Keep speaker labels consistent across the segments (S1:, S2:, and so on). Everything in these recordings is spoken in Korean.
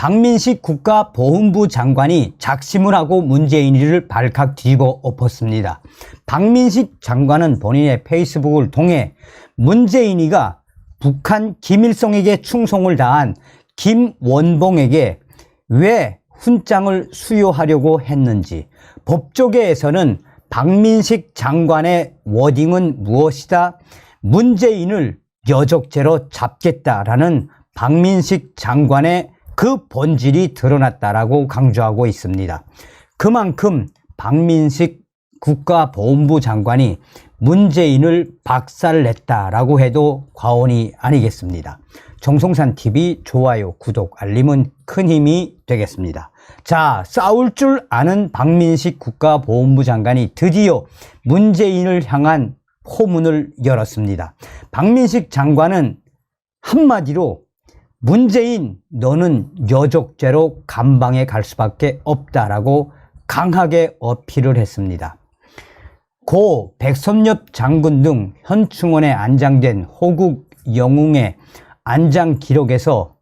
S1: 박민식 국가보훈부 장관이 작심을 하고 문재인이를 발칵 뒤집어 엎었습니다. 박민식 장관은 본인의 페이스북을 통해 문재인이가 북한 김일성에게 충성을 다한 김원봉에게 왜 훈장을 수여하려고 했는지, 법조계에서는 박민식 장관의 워딩은 무엇이다? 문재인을 여적죄로 잡겠다라는 박민식 장관의 그 본질이 드러났다라고 강조하고 있습니다. 그만큼 박민식 국가보훈부 장관이 문재인을 박살냈다라고 해도 과언이 아니겠습니다. 정성산TV 좋아요, 구독, 알림은 큰 힘이 되겠습니다. 자, 싸울 줄 아는 박민식 국가보훈부 장관이 드디어 문재인을 향한 포문을 열었습니다. 박민식 장관은 한마디로 문재인 너는 여적죄로 감방에 갈 수밖에 없다라고 강하게 어필을 했습니다. 고 백선엽 장군 등 현충원에 안장된 호국 영웅의 안장 기록에서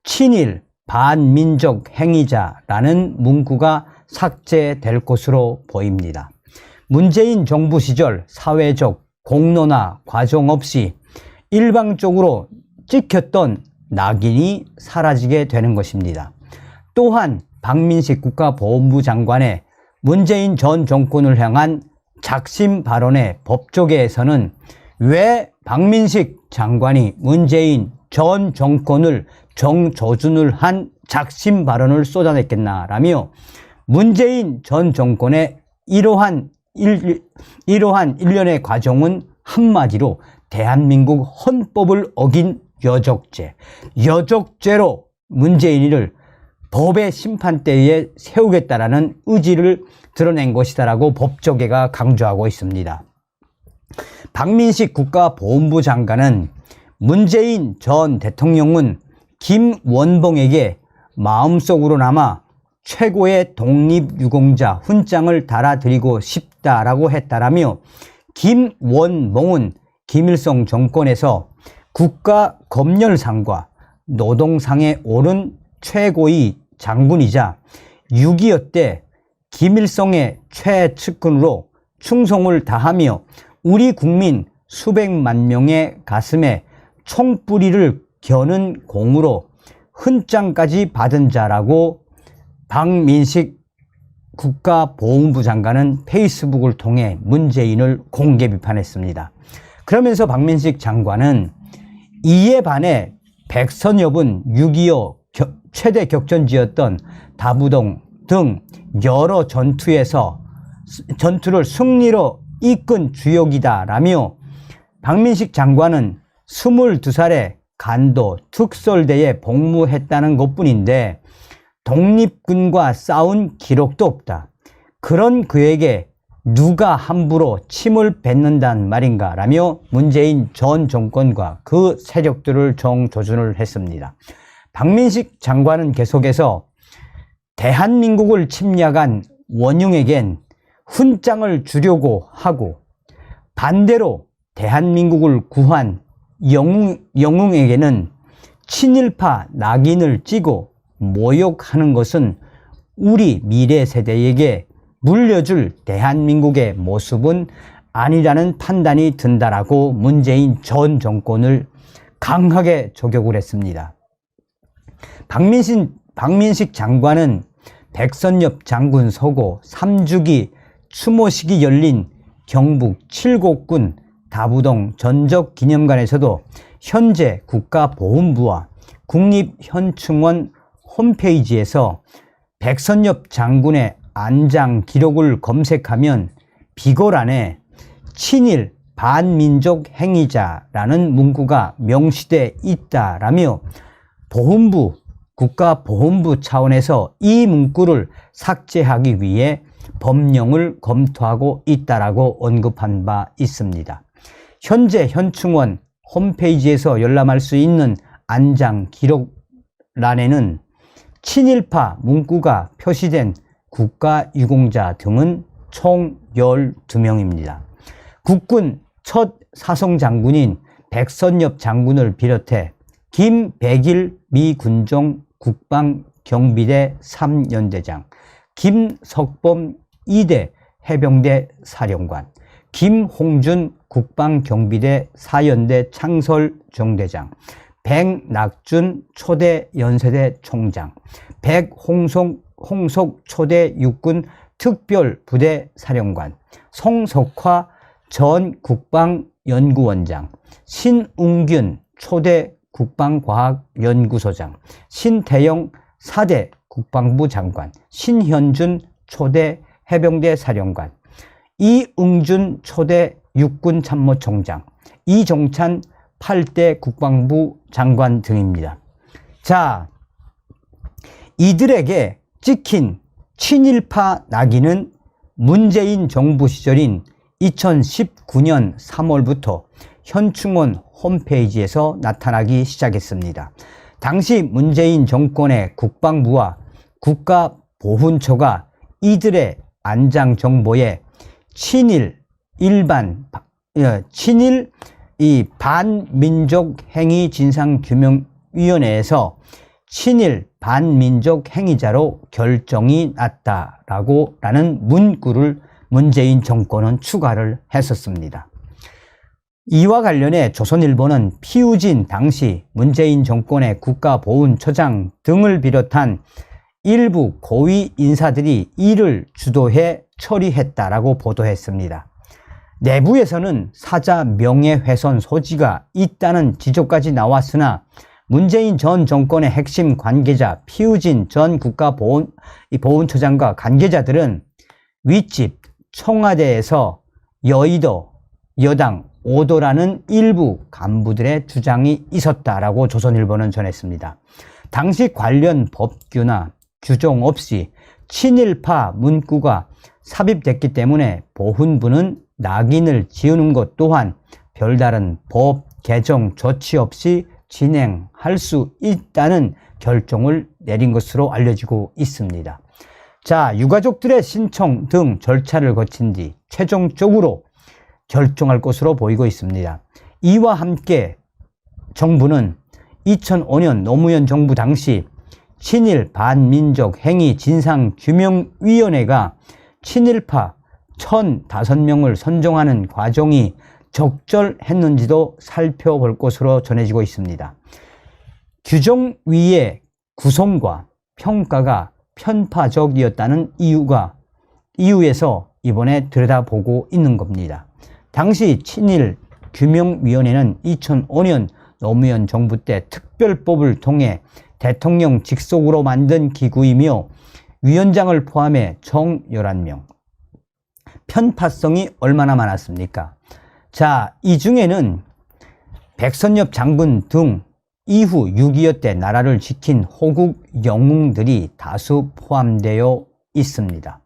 S1: 친일 반민족 행위자라는 문구가 삭제될 것으로 보입니다. 문재인 정부 시절 사회적 공론화 과정 없이 일방적으로 찍혔던 낙인이 사라지게 되는 것입니다. 또한 박민식 국가보훈부 장관의 문재인 전 정권을 향한 작심 발언의 법조계에서는 왜 박민식 장관이 문재인 전 정권을 정조준을 한 작심 발언을 쏟아냈겠나라며 문재인 전 정권의 이러한 일련의 과정은 한마디로 대한민국 헌법을 어긴 여적죄로 문재인이를 법의 심판대에 세우겠다라는 의지를 드러낸 것이다라고 법조계가 강조하고 있습니다. 박민식 국가보훈부 장관은 문재인 전 대통령은 김원봉에게 마음속으로나마 최고의 독립유공자 훈장을 달아드리고 싶다라고 했다라며 김원봉은 김일성 정권에서 국가검열상과 노동상에 오른 최고의 장군이자 6.25 때 김일성의 최측근으로 충성을 다하며 우리 국민 수백만 명의 가슴에 총뿌리를 겨눈 공으로 훈장까지 받은 자라고 박민식 국가보훈부 장관은 페이스북을 통해 문재인을 공개 비판했습니다. 그러면서 박민식 장관은 이에 반해 백선엽은 6.25 최대 격전지였던 다부동 등 여러 전투를 승리로 이끈 주역이다라며 박민식 장관은 22살에 간도 특설대에 복무했다는 것뿐인데 독립군과 싸운 기록도 없다. 그런 그에게 누가 함부로 침을 뱉는단 말인가 라며 문재인 전 정권과 그 세력들을 정조준을 했습니다. 박민식 장관은 계속해서 대한민국을 침략한 원흉에겐 훈장을 주려고 하고 반대로 대한민국을 구한 영웅에게는 친일파 낙인을 찍고 모욕하는 것은 우리 미래 세대에게 물려줄 대한민국의 모습은 아니라는 판단이 든다라고 문재인 전 정권을 강하게 저격을 했습니다. 박민식 장관은 백선엽 장군 서고 3주기 추모식이 열린 경북 칠곡군 다부동 전적기념관에서도 현재 국가보훈부와 국립현충원 홈페이지에서 백선엽 장군의 안장 기록을 검색하면 비거란에 친일 반민족 행위자라는 문구가 명시돼 있다라며 보훈부 국가보훈부 차원에서 이 문구를 삭제하기 위해 법령을 검토하고 있다라고 언급한 바 있습니다. 현재 현충원 홈페이지에서 열람할 수 있는 안장 기록란에는 친일파 문구가 표시된 국가유공자 등은 총 12명입니다. 국군 첫 사성장군인 백선엽 장군을 비롯해 김백일 미 군종 국방 경비대 3연대장, 김석범 2대 해병대 사령관, 김홍준 국방경비대 4연대 창설정대장, 백낙준 초대 연세대 총장, 백홍석 초대 육군 특별부대 사령관, 송석화 전 국방연구원장, 신웅균 초대 국방과학연구소장, 신태영 4대 국방부 장관, 신현준 초대 해병대 사령관, 이응준 초대 육군참모총장, 이종찬 8대 국방부 장관 등입니다. 자, 이들에게 찍힌 친일파 낙인은 문재인 정부 시절인 2019년 3월부터 현충원 홈페이지에서 나타나기 시작했습니다. 당시 문재인 정권의 국방부와 국가보훈처가 이들의 안장 정보에 친일 반민족 행위 진상규명위원회에서 친일 반민족 행위자로 결정이 났다라는 문구를 문재인 정권은 추가를 했었습니다. 이와 관련해 조선일보는 피우진 당시 문재인 정권의 국가보훈처장 등을 비롯한 일부 고위 인사들이 이를 주도해 처리했다라고 보도했습니다. 내부에서는 사자 명예훼손 소지가 있다는 지적까지 나왔으나 문재인 전 정권의 핵심 관계자 피우진 전 국가보훈처장과 관계자들은 윗집 청와대에서 여의도 여당 오도라는 일부 간부들의 주장이 있었다라고 조선일보는 전했습니다. 당시 관련 법규나 규정 없이 친일파 문구가 삽입됐기 때문에 보훈부는 낙인을 지우는 것 또한 별다른 법 개정 조치 없이 진행할 수 있다는 결정을 내린 것으로 알려지고 있습니다. 자, 유가족들의 신청 등 절차를 거친 뒤 최종적으로 결정할 것으로 보이고 있습니다. 이와 함께 정부는 2005년 노무현 정부 당시 친일 반민족 행위 진상규명위원회가 친일파 1,005명을 선정하는 과정이 적절했는지도 살펴볼 것으로 전해지고 있습니다. 규정위의 구성과 평가가 편파적이었다는 이유에서 이번에 들여다보고 있는 겁니다. 당시 친일 규명위원회는 2005년 노무현 정부 때 특별법을 통해 대통령 직속으로 만든 기구이며 위원장을 포함해 총 11명. 편파성이 얼마나 많았습니까? 자, 이 중에는 백선엽 장군 등 이후 6.25 때 나라를 지킨 호국 영웅들이 다수 포함되어 있습니다.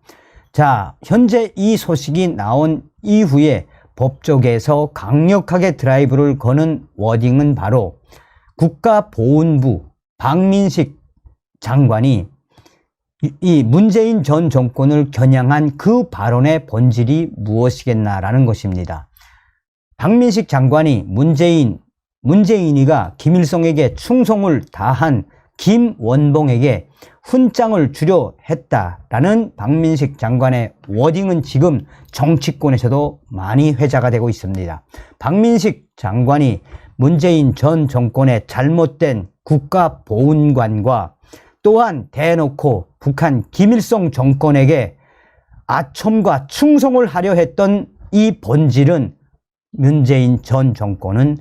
S1: 자, 현재 이 소식이 나온 이후에 법조계에서 강력하게 드라이브를 거는 워딩은 바로 국가보훈부 박민식 장관이 이 문재인 전 정권을 겨냥한 그 발언의 본질이 무엇이겠나라는 것입니다. 박민식 장관이 문재인이가 김일성에게 충성을 다한 김원봉에게 훈장을 주려 했다라는 박민식 장관의 워딩은 지금 정치권에서도 많이 회자가 되고 있습니다. 박민식 장관이 문재인 전 정권의 잘못된 국가보훈관과 또한 대놓고 북한 김일성 정권에게 아첨과 충성을 하려 했던 이 본질은 문재인 전 정권은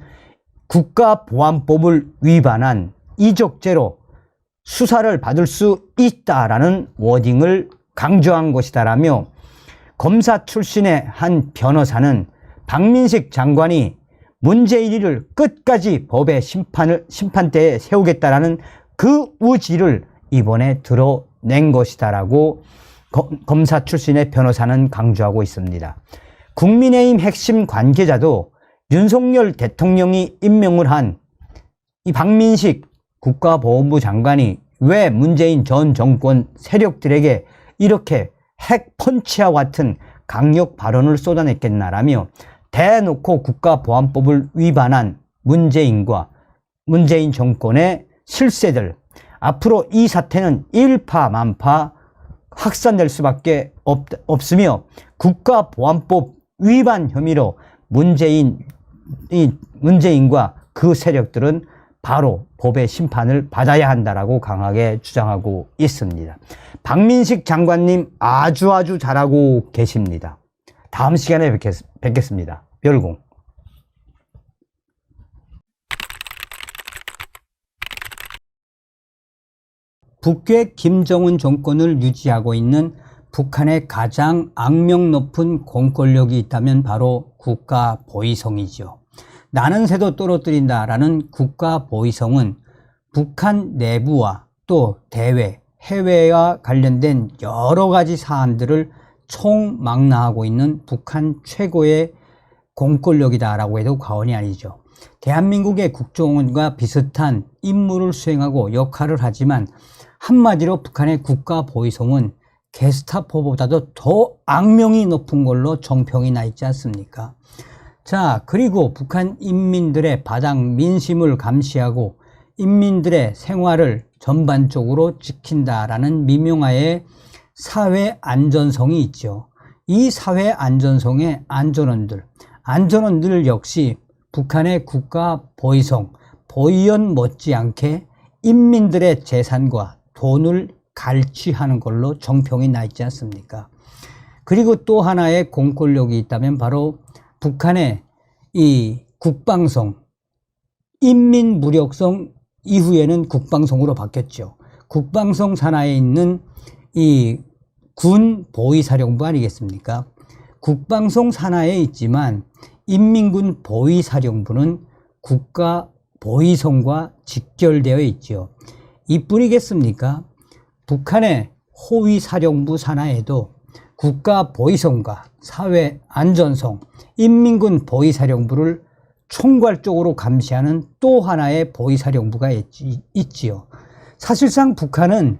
S1: 국가보안법을 위반한 이적죄로 수사를 받을 수 있다라는 워딩을 강조한 것이다라며 검사 출신의 한 변호사는 박민식 장관이 문재인이를 끝까지 법의 심판대에 세우겠다라는 그 의지를 이번에 드러낸 것이다라고 검사 출신의 변호사는 강조하고 있습니다. 국민의힘 핵심 관계자도 윤석열 대통령이 임명을 한 이 박민식 국가보훈부 장관이 왜 문재인 전 정권 세력들에게 이렇게 핵펀치와 같은 강력 발언을 쏟아냈겠나라며 대놓고 국가보안법을 위반한 문재인 정권의 실세들, 앞으로 이 사태는 일파만파 확산될 수밖에 없으며 국가보안법 위반 혐의로 문재인과 그 세력들은 바로 법의 심판을 받아야 한다라고 강하게 주장하고 있습니다. 박민식 장관님 아주 잘하고 계십니다. 다음 시간에 뵙겠습니다. 별공. 북괴 김정은 정권을 유지하고 있는 북한의 가장 악명 높은 공권력이 있다면 바로 국가보위성이죠. 나는 새도 떨어뜨린다라는 국가보위성은 북한 내부와 또 대외, 해외와 관련된 여러 가지 사안들을 총망라하고 있는 북한 최고의 공권력이다라고 해도 과언이 아니죠. 대한민국의 국정원과 비슷한 임무를 수행하고 역할을 하지만 한마디로 북한의 국가보위성은 게스타포보다도 더 악명이 높은 걸로 정평이 나 있지 않습니까? 자, 그리고 북한 인민들의 바닥 민심을 감시하고 인민들의 생활을 전반적으로 지킨다라는 미명하에 사회 안전성이 있죠. 이 사회 안전성의 안전원들 역시 북한의 국가보위성, 보위원 못지않게 인민들의 재산과 돈을 갈취하는 걸로 정평이 나 있지 않습니까? 그리고 또 하나의 공권력이 있다면 바로 북한의 이 국방성, 인민무력성 이후에는 국방성으로 바뀌었죠. 국방성 산하에 있는 이 군 보위사령부 아니겠습니까? 국방성 산하에 있지만 인민군 보위사령부는 국가 보위성과 직결되어 있죠. 이뿐이겠습니까? 북한의 호위사령부 산하에도 국가보위성과 사회안전성, 인민군 보위사령부를 총괄적으로 감시하는 또 하나의 보위사령부가 있지요. 사실상 북한은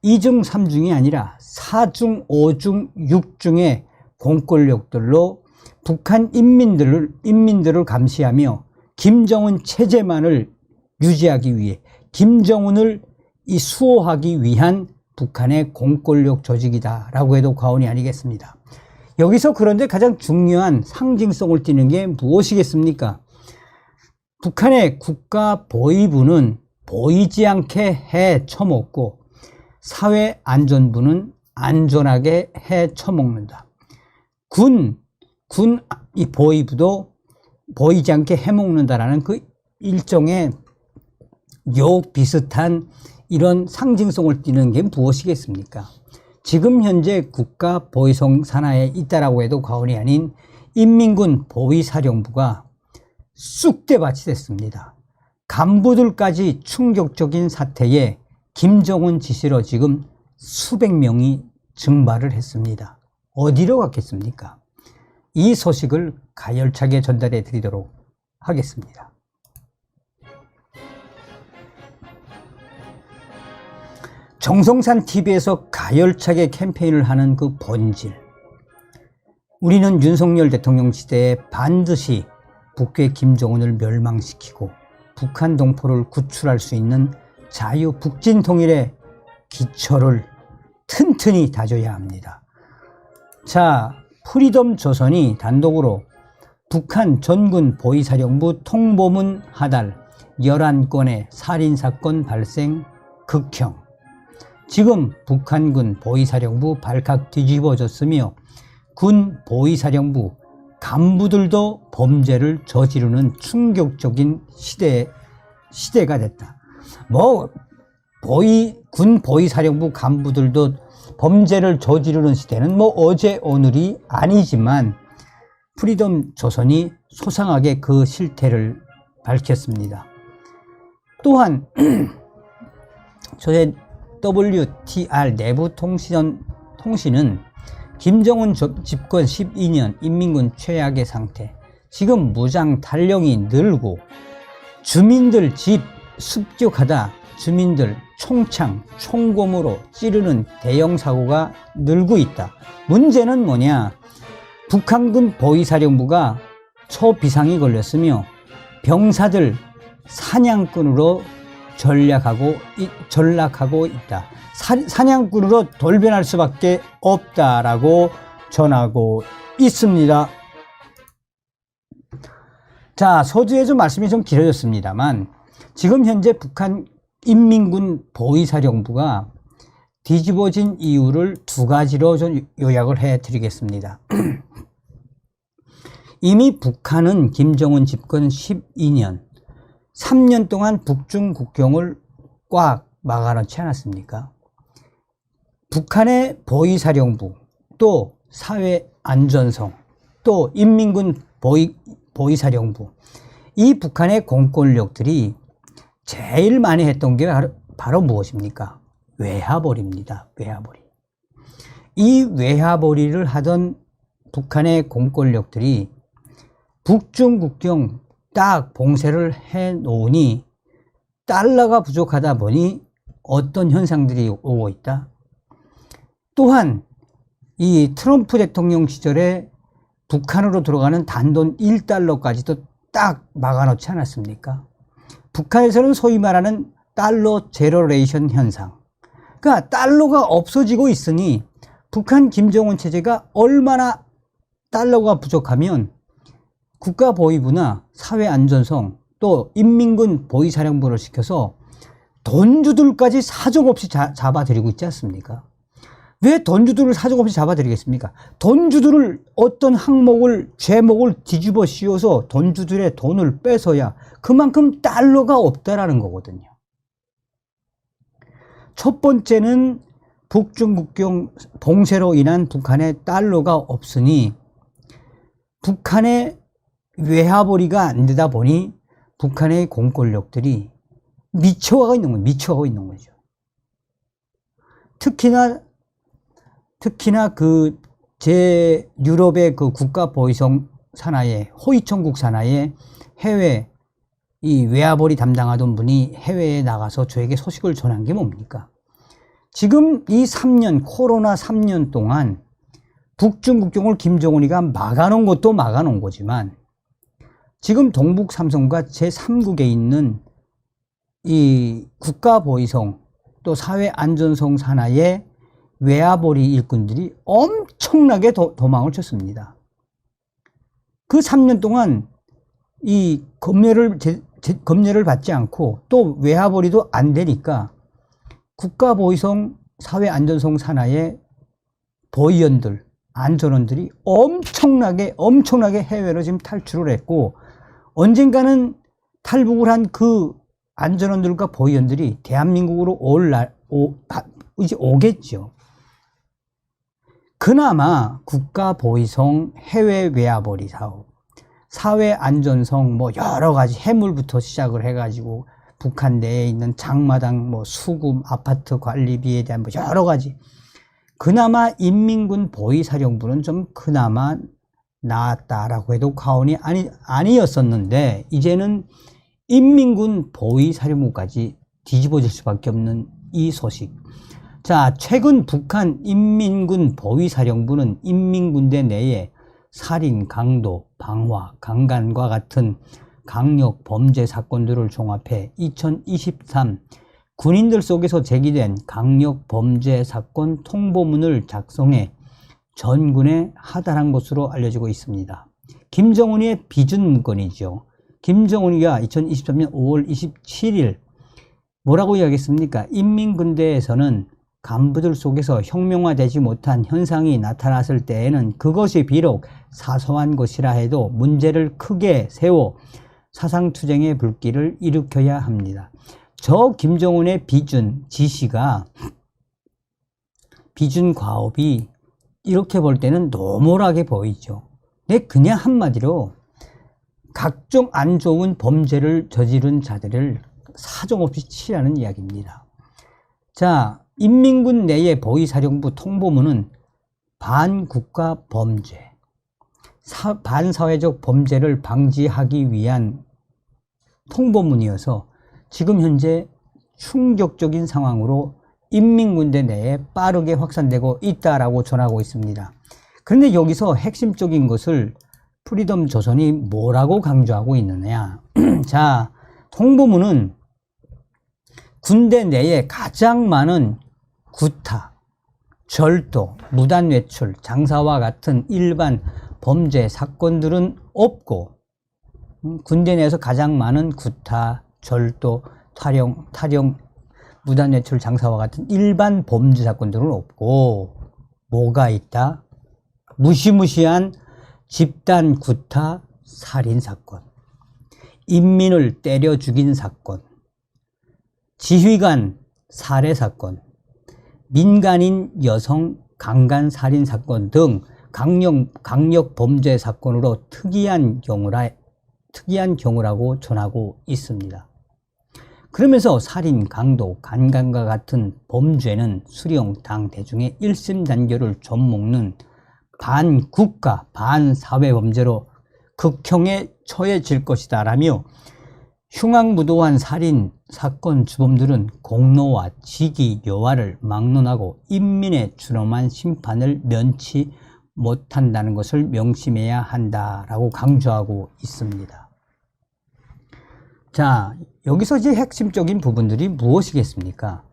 S1: 2중, 3중이 아니라 4중, 5중, 6중의 공권력들로 북한 인민들을 감시하며 김정은 체제만을 유지하기 위해 김정은을 수호하기 위한 북한의 공권력 조직이다라고 해도 과언이 아니겠습니다. 여기서 그런데 가장 중요한 상징성을 띠는 게 무엇이겠습니까? 북한의 국가보위부는 보이지 않게 해 처먹고 사회안전부는 안전하게 해 처먹는다. 이 보위부도 보이지 않게 해먹는다라는 그 일종의 비슷한 이런 상징성을 띠는 게 무엇이겠습니까? 지금 현재 국가보위성 산하에 있다라고 해도 과언이 아닌 인민군 보위사령부가 쑥대밭이 됐습니다. 간부들까지 충격적인 사태에 김정은 지시로 지금 수백 명이 증발을 했습니다. 어디로 갔겠습니까? 이 소식을 가열차게 전달해 드리도록 하겠습니다. 정성산 TV에서 가열차게 캠페인을 하는 그 본질. 우리는 윤석열 대통령 시대에 반드시 북괴 김정은을 멸망시키고 북한 동포를 구출할 수 있는 자유 북진 통일의 기초를 튼튼히 다져야 합니다. 자, 프리덤 조선이 단독으로 북한 전군 보위사령부 통보문 하달 11건의 살인사건 발생 극형. 지금 북한군 보위사령부 발칵 뒤집어졌으며 군 보위사령부 간부들도 범죄를 저지르는 충격적인 시대가 됐다. 군 보위사령부 간부들도 범죄를 저지르는 시대는 어제 오늘이 아니지만 프리덤 조선이 소상하게 그 실태를 밝혔습니다. 또한 저의 WTR 내부 통신은 김정은 집권 12년 인민군 최악의 상태, 지금 무장 탈령이 늘고 주민들 집 습격하다 주민들 총창, 총검으로 찌르는 대형 사고가 늘고 있다. 문제는 뭐냐? 북한군 보위사령부가 초비상이 걸렸으며 병사들 사냥꾼으로 전락하고 있다. 사냥꾼으로 돌변할 수밖에 없다라고 전하고 있습니다. 자, 서두에서 말씀이 좀 길어졌습니다만 지금 현재 북한 인민군 보위사령부가 뒤집어진 이유를 두 가지로 좀 요약을 해 드리겠습니다. 이미 북한은 김정은 집권 12년, 3년 동안 북중 국경을 꽉 막아놓지 않았습니까? 북한의 보위사령부, 또 사회안전성, 또 인민군 보위사령부, 이 북한의 공권력들이 제일 많이 했던 게 바로 무엇입니까? 외화벌이입니다. 외화벌이. 이 외화벌이를 하던 북한의 공권력들이 북중 국경 딱 봉쇄를 해 놓으니 달러가 부족하다 보니 어떤 현상들이 오고 있다? 또한 이 트럼프 대통령 시절에 북한으로 들어가는 단돈 1달러까지도 딱 막아놓지 않았습니까? 북한에서는 소위 말하는 달러 제너레이션 현상. 그러니까 달러가 없어지고 있으니 북한 김정은 체제가 얼마나 달러가 부족하면 국가보위부나 사회안전성 또 인민군 보위사령부를 시켜서 돈주들까지 사정없이 잡아들이고 있지 않습니까? 왜 돈주들을 사정없이 잡아들이겠습니까? 돈주들을 어떤 항목을 죄목을 뒤집어 씌워서 돈주들의 돈을 뺏어야 그만큼 달러가 없다라는 거거든요. 첫 번째는 북중 국경 봉쇄로 인한 북한의 달러가 없으니 북한의 외화벌이가 안 되다 보니 북한의 공권력들이 미쳐가고 있는 거죠. 특히나 그 유럽의 그 국가 보위성 산하에 호위천국 산하에 해외 이 외화벌이 담당하던 분이 해외에 나가서 저에게 소식을 전한 게 뭡니까? 지금 이 3년 코로나 3년 동안 북중 국경을 김정은이가 막아놓은 것도 막아놓은 거지만 지금 동북 삼성과 제3국에 있는 이 국가보위성 또 사회안전성 산하의 외화벌이 일꾼들이 엄청나게 도망을 쳤습니다. 그 3년 동안 이 검열을 받지 않고 또 외화벌이도 안 되니까 국가보위성 사회안전성 산하의 보위원들, 안전원들이 엄청나게 해외로 지금 탈출을 했고 언젠가는 탈북을 한 그 안전원들과 보위원들이 대한민국으로 이제 오겠죠. 그나마 국가보위성 해외 외화벌이 사업, 사회안전성 뭐 여러 가지 해물부터 시작을 해가지고 북한 내에 있는 장마당 뭐 수금 아파트 관리비에 대한 뭐 여러 가지 그나마 인민군 보위사령부는 좀 그나마 나았다라고 해도 과언이 아니었었는데 이제는 인민군 보위사령부까지 뒤집어질 수밖에 없는 이 소식. 자, 최근 북한 인민군 보위사령부는 인민군대 내에 살인, 강도, 방화, 강간과 같은 강력 범죄 사건들을 종합해 2023 군인들 속에서 제기된 강력 범죄 사건 통보문을 작성해 전군에 하달한 것으로 알려지고 있습니다. 김정은이의 비준 문건이죠. 김정은이가 2023년 5월 27일 뭐라고 이야기했습니까? 인민군대에서는 간부들 속에서 혁명화되지 못한 현상이 나타났을 때에는 그것이 비록 사소한 것이라 해도 문제를 크게 세워 사상투쟁의 불길을 일으켜야 합니다. 저 김정은의 비준 지시가 비준 과업이 이렇게 볼 때는 노멀하게 보이죠. 근데 그냥 한마디로 각종 안 좋은 범죄를 저지른 자들을 사정없이 치라는 이야기입니다. 자, 인민군 내의 보위사령부 통보문은 반국가 범죄, 반사회적 범죄를 방지하기 위한 통보문이어서 지금 현재 충격적인 상황으로 인민군대 내에 빠르게 확산되고 있다라고 전하고 있습니다. 그런데 여기서 핵심적인 것을 프리덤 조선이 뭐라고 강조하고 있느냐. 자, 통보문은 군대 내에 가장 많은 구타, 절도, 무단 외출, 장사와 같은 일반 범죄 사건들은 없고, 군대 내에서 가장 많은 구타, 절도, 탈영, 무단 외출, 장사와 같은 일반 범죄 사건들은 없고, 뭐가 있다? 무시무시한 집단 구타, 살인 사건, 인민을 때려 죽인 사건, 지휘관 살해 사건, 민간인 여성 강간 살인 사건 등 강력 범죄 사건으로 특이한 경우라고 전하고 있습니다. 그러면서 살인, 강도, 강간과 같은 범죄는 수령 당 대중의 일심단결을 좀먹는 반국가, 반사회 범죄로 극형에 처해질 것이다 라며 흉악무도한 살인 사건 주범들은 공로와 직위, 여하를 막론하고 인민의 준엄한 심판을 면치 못한다는 것을 명심해야 한다라고 강조하고 있습니다. 자, 여기서 이제 핵심적인 부분들이 무엇이겠습니까?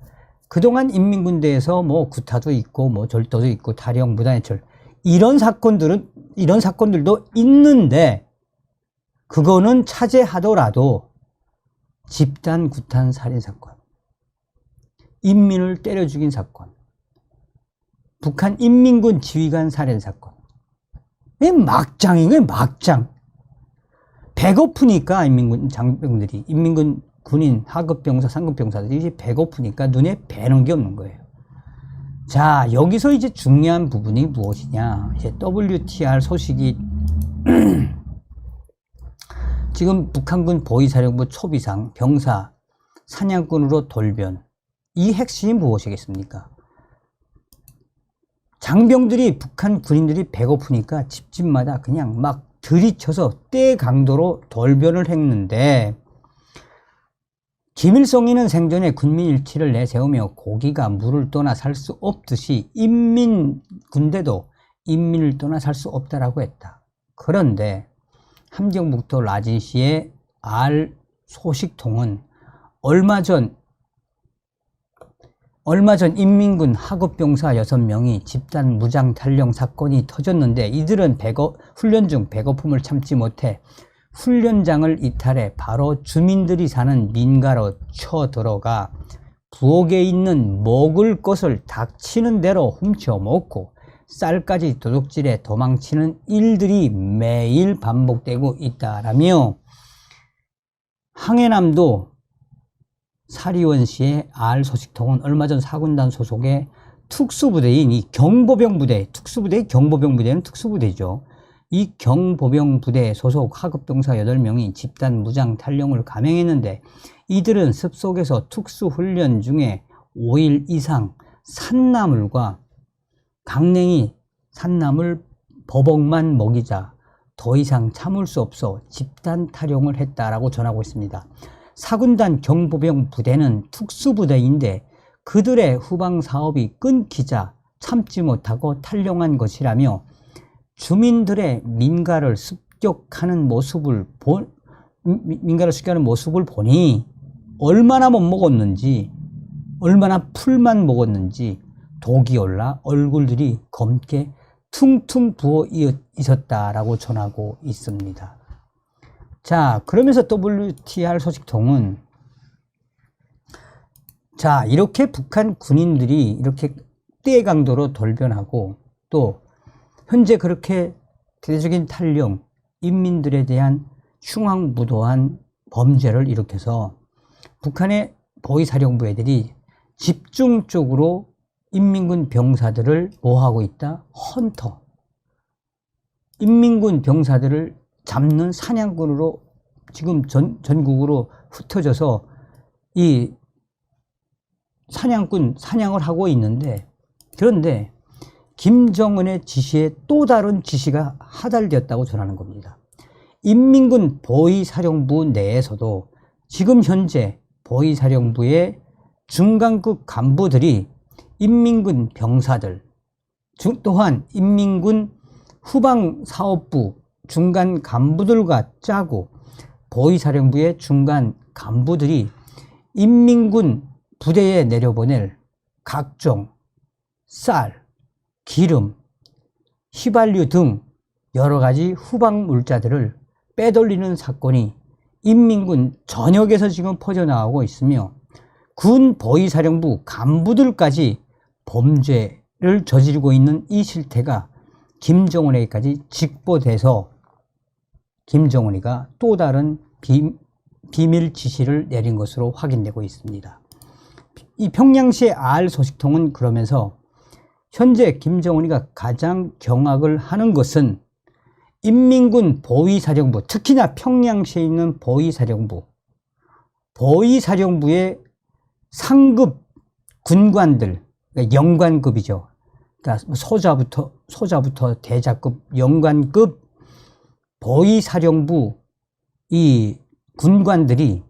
S1: 그동안 인민군대에서 뭐 구타도 있고 뭐 절도도 있고 탈영, 무단해출 이런 사건들도 있는데 그거는 차지하더라도 집단 구탄 살인 사건, 인민을 때려 죽인 사건, 북한 인민군 지휘관 살인 사건, 이게 막장이에요, 막장. 배고프니까 인민군 장병들이, 인민군 군인, 하급병사, 상급병사들이 이제 배고프니까 눈에 뵈는 게 없는 거예요. 자, 여기서 이제 중요한 부분이 무엇이냐. 이제 WTR 소식이 지금 북한군 보위사령부 초비상, 병사, 사냥꾼으로 돌변. 이 핵심이 무엇이겠습니까? 장병들이, 북한 군인들이 배고프니까 집집마다 그냥 막 들이쳐서 때 강도로 돌변을 했는데, 김일성이는 생전에 군민일치를 내세우며 고기가 물을 떠나 살 수 없듯이 인민군대도 인민을 떠나 살 수 없다라고 했다. 그런데 함경북도 라진시의 알 소식통은 얼마 전 인민군 하급병사 6명이 집단 무장 탈영 사건이 터졌는데 이들은 훈련 중 배고픔을 참지 못해 훈련장을 이탈해 바로 주민들이 사는 민가로 쳐들어가 부엌에 있는 먹을 것을 닥치는 대로 훔쳐 먹고 쌀까지 도둑질해 도망치는 일들이 매일 반복되고 있다라며 항해남도 사리원시의 알 소식통은 얼마 전 사군단 소속의 특수부대인 이 경보병부대, 특수부대의 경보병부대는 특수부대죠. 이 경보병부대 소속 하급병사 8명이 집단 무장 탈영을 감행했는데 이들은 습속에서 특수훈련 중에 5일 이상 산나물과 강냉이 산나물 버벅만 먹이자 더 이상 참을 수 없어 집단 탈영을 했다라고 전하고 있습니다. 사군단 경보병 부대는 특수부대인데 그들의 후방 사업이 끊기자 참지 못하고 탈영한 것이라며 주민들의 민가를 습격하는 모습을 보니 얼마나 못 먹었는지, 얼마나 풀만 먹었는지 독이 올라 얼굴들이 검게 퉁퉁 부어 있었다라고 전하고 있습니다. 자, 그러면서 WTR 소식통은 자, 이렇게 북한 군인들이 이렇게 때 강도로 돌변하고 또 현재 그렇게 대대적인 탈영, 인민들에 대한 흉악무도한 범죄를 일으켜서 북한의 보위사령부 애들이 집중적으로 인민군 병사들을 뭐하고 있다? 헌터. 인민군 병사들을 잡는 사냥꾼으로 지금 전국으로 흩어져서 이 사냥을 하고 있는데, 그런데 김정은의 지시에 또 다른 지시가 하달되었다고 전하는 겁니다. 인민군 보위사령부 내에서도 지금 현재 보위사령부의 중간급 간부들이 인민군 병사들, 또한 인민군 후방사업부 중간 간부들과 짜고 보위사령부의 중간 간부들이 인민군 부대에 내려보낼 각종 쌀, 기름, 휘발유 등 여러 가지 후방 물자들을 빼돌리는 사건이 인민군 전역에서 지금 퍼져나가고 있으며 군 보위사령부 간부들까지 범죄를 저지르고 있는 이 실태가 김정은에게까지 직보돼서 김정은이가 또 다른 비밀 지시를 내린 것으로 확인되고 있습니다. 이 평양시의 알 소식통은 그러면서 현재 김정은이가 가장 경악을 하는 것은 인민군 보위사령부, 특히나 평양시에 있는 보위사령부의 상급 군관들, 그러니까 영관급이죠. 그러니까 소자부터 대자급, 영관급 보위사령부 이 군관들이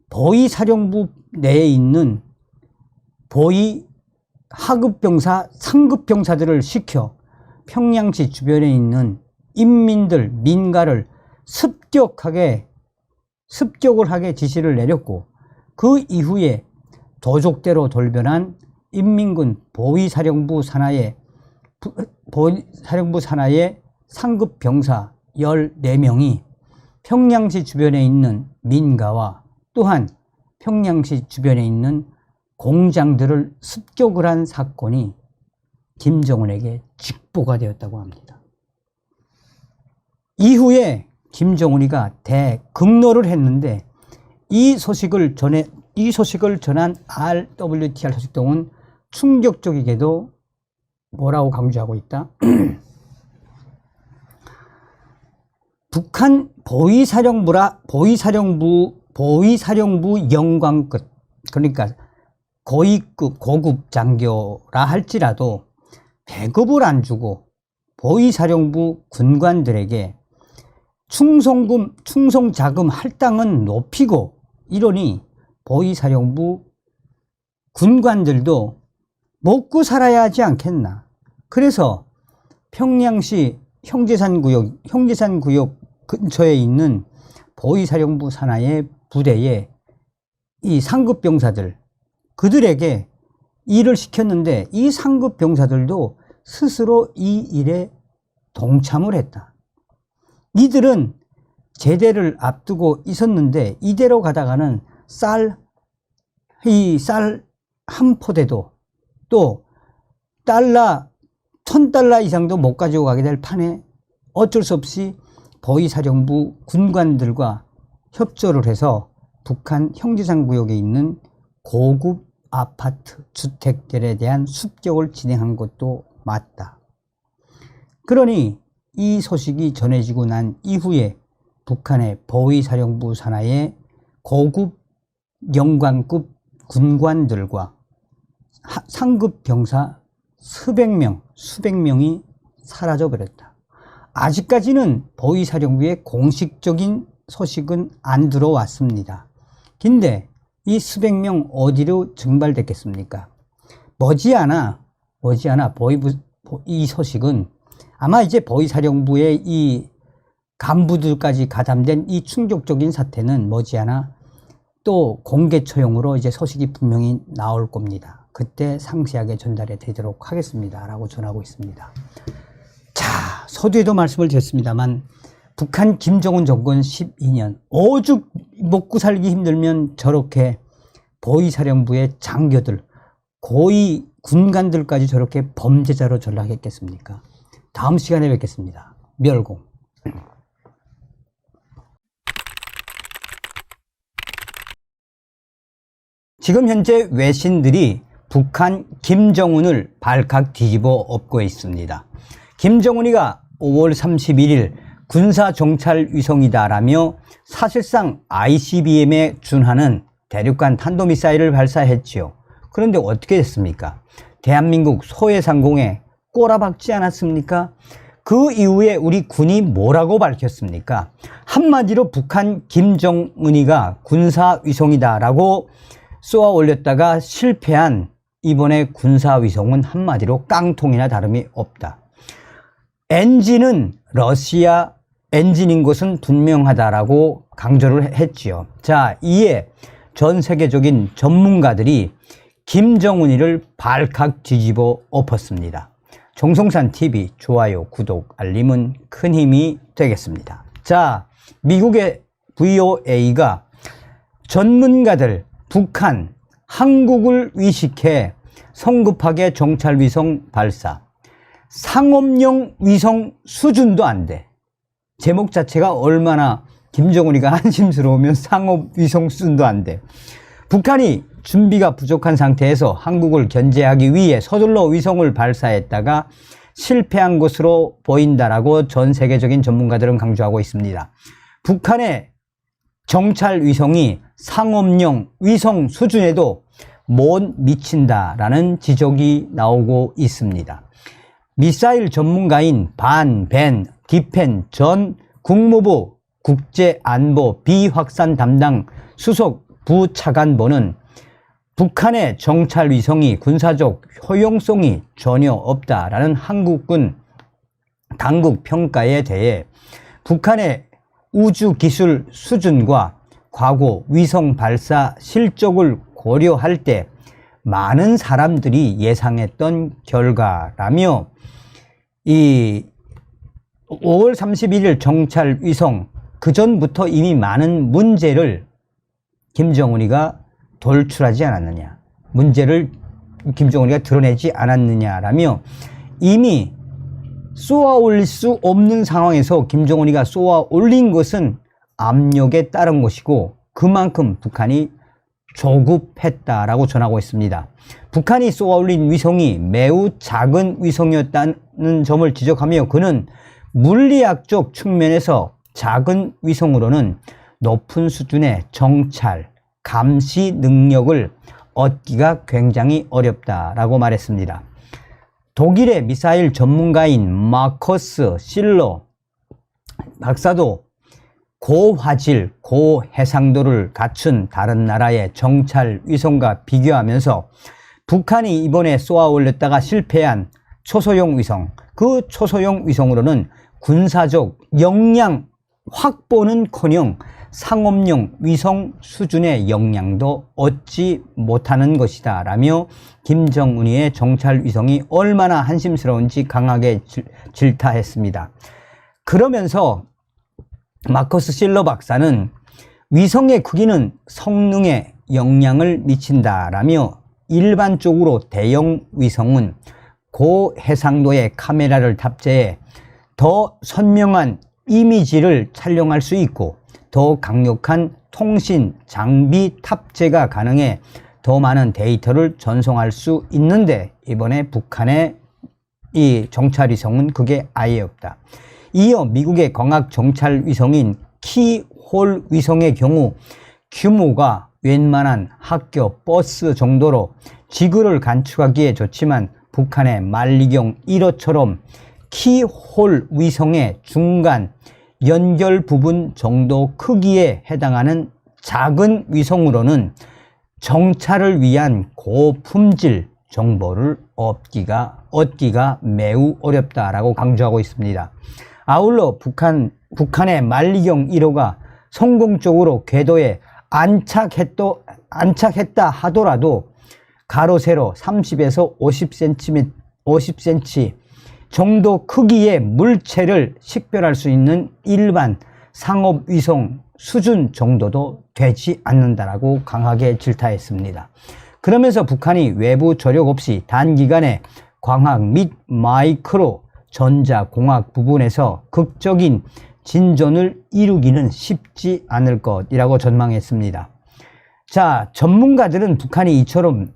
S1: 보위사령부 내에 있는 보위 하급병사, 상급병사들을 시켜 평양시 주변에 있는 인민들, 민가를 습격을 하게 지시를 내렸고, 그 이후에 도족대로 돌변한 인민군 보위사령부 산하의 상급병사 14명이 평양시 주변에 있는 민가와 또한 평양시 주변에 있는 공장들을 습격을 한 사건이 김정은에게 직보가 되었다고 합니다. 이후에 김정은이가 대극노를 했는데 이 소식을 전한 RWTR 소식통은 충격적이게도 뭐라고 강조하고 있다? 북한 보위사령부 영광급, 그러니까 고위급, 고급 장교라 할지라도 배급을 안 주고 보위사령부 군관들에게 충성자금 할당은 높이고 이러니 보위사령부 군관들도 먹고 살아야 하지 않겠나. 그래서 평양시 형제산구역 근처에 있는 보위사령부 산하의 부대에 이 상급병사들, 그들에게 일을 시켰는데 이 상급병사들도 스스로 이 일에 동참을 했다. 이들은 제대를 앞두고 있었는데 이대로 가다가는 쌀 한 포대도 또 $1,000 이상도 못 가지고 가게 될 판에 어쩔 수 없이 보위사령부 군관들과 협조를 해서 북한 형제산구역에 있는 고급 아파트 주택들에 대한 습격을 진행한 것도 맞다. 그러니 이 소식이 전해지고 난 이후에 북한의 보위사령부 산하의 고급 영관급 군관들과 상급 병사 수백 명이 사라져버렸다. 아직까지는 보위사령부의 공식적인 소식은 안 들어왔습니다. 근데 이 수백 명 어디로 증발됐겠습니까? 머지않아 이 소식은 아마 이제 보위사령부의 이 간부들까지 가담된 이 충격적인 사태는 머지않아 또 공개 처형으로 이제 소식이 분명히 나올 겁니다. 그때 상세하게 전달해 드리도록 하겠습니다. 라고 전하고 있습니다. 자, 서두에도 말씀을 드렸습니다만 북한 김정은 정권 12년 오죽 먹고 살기 힘들면 저렇게 보위사령부의 장교들, 고위 군관들까지 저렇게 범죄자로 전락했겠습니까? 다음 시간에 뵙겠습니다. 멸공. 지금 현재 외신들이 북한 김정은을 발칵 뒤집어 엎고 있습니다. 김정은이가 5월 31일 군사정찰위성이다라며 사실상 ICBM에 준하는 대륙간 탄도미사일을 발사했지요. 그런데 어떻게 됐습니까? 대한민국 소해상공에 꼬라박지 않았습니까? 그 이후에 우리 군이 뭐라고 밝혔습니까? 한마디로 북한 김정은이가 군사위성이다라고 쏘아 올렸다가 실패한 이번에 군사위성은 한마디로 깡통이나 다름이 없다. 엔진은 러시아 엔진인 것은 분명하다라고 강조를 했지요. 자, 이에 전 세계적인 전문가들이 김정은이를 발칵 뒤집어 엎었습니다. 정성산 TV 좋아요, 구독, 알림은 큰 힘이 되겠습니다. 자, 미국의 VOA가 전문가들 북한, 한국을 위식해 성급하게 정찰위성 발사, 상업용 위성 수준도 안 돼. 제목 자체가 얼마나 김정은이가 한심스러우면 상업위성 수준도 안 돼. 북한이 준비가 부족한 상태에서 한국을 견제하기 위해 서둘러 위성을 발사했다가 실패한 것으로 보인다라고 전 세계적인 전문가들은 강조하고 있습니다. 북한의 정찰 위성이 상업용 위성 수준에도 못 미친다라는 지적이 나오고 있습니다. 미사일 전문가인 반 벤 디펜 전 국무부 국제안보 비확산 담당 수석 부차관보는 북한의 정찰 위성이 군사적 효용성이 전혀 없다라는 한국군 당국 평가에 대해 북한의 우주 기술 수준과 과거 위성 발사 실적을 고려할 때 많은 사람들이 예상했던 결과라며 이 5월 31일 정찰 위성 그 전부터 이미 많은 문제를 김정은이가 돌출하지 않았느냐, 문제를 김정은이가 드러내지 않았느냐라며 이미 쏘아 올릴 수 없는 상황에서 김정은이가 쏘아 올린 것은 압력에 따른 것이고 그만큼 북한이 조급했다라고 전하고 있습니다. 북한이 쏘아 올린 위성이 매우 작은 위성이었다는 점을 지적하며 그는 물리학적 측면에서 작은 위성으로는 높은 수준의 정찰, 감시 능력을 얻기가 굉장히 어렵다라고 말했습니다. 독일의 미사일 전문가인 마커스 실러 박사도 고화질, 고해상도를 갖춘 다른 나라의 정찰 위성과 비교하면서 북한이 이번에 쏘아 올렸다가 실패한 초소형 위성, 그 초소형 위성으로는 군사적 역량 확보는커녕 상업용 위성 수준의 역량도 얻지 못하는 것이다 라며 김정은이의 정찰 위성이 얼마나 한심스러운지 강하게 질타했습니다. 그러면서 마커스 실러 박사는 위성의 크기는 성능에 영향을 미친다라며 일반적으로 대형 위성은 고해상도의 카메라를 탑재해 더 선명한 이미지를 촬영할 수 있고 더 강력한 통신 장비 탑재가 가능해 더 많은 데이터를 전송할 수 있는데 이번에 북한의 이 정찰위성은 그게 아예 없다. 이어 미국의 광학 정찰 위성인 키홀 위성의 경우 규모가 웬만한 학교 버스 정도로 지구를 관측하기에 좋지만 북한의 만리경 1호처럼 키홀 위성의 중간 연결 부분 정도 크기에 해당하는 작은 위성으로는 정찰을 위한 고품질 정보를 얻기가 매우 어렵다라고 강조하고 있습니다. 아울러 북한의 만리경 1호가 성공적으로 궤도에 안착했다 하더라도 가로 세로 30에서 50cm 정도 크기의 물체를 식별할 수 있는 일반 상업위성 수준 정도도 되지 않는다라고 강하게 질타했습니다. 그러면서 북한이 외부 조력 없이 단기간에 광학 및 마이크로 전자공학 부분에서 극적인 진전을 이루기는 쉽지 않을 것이라고 전망했습니다. 자, 전문가들은 북한이 이처럼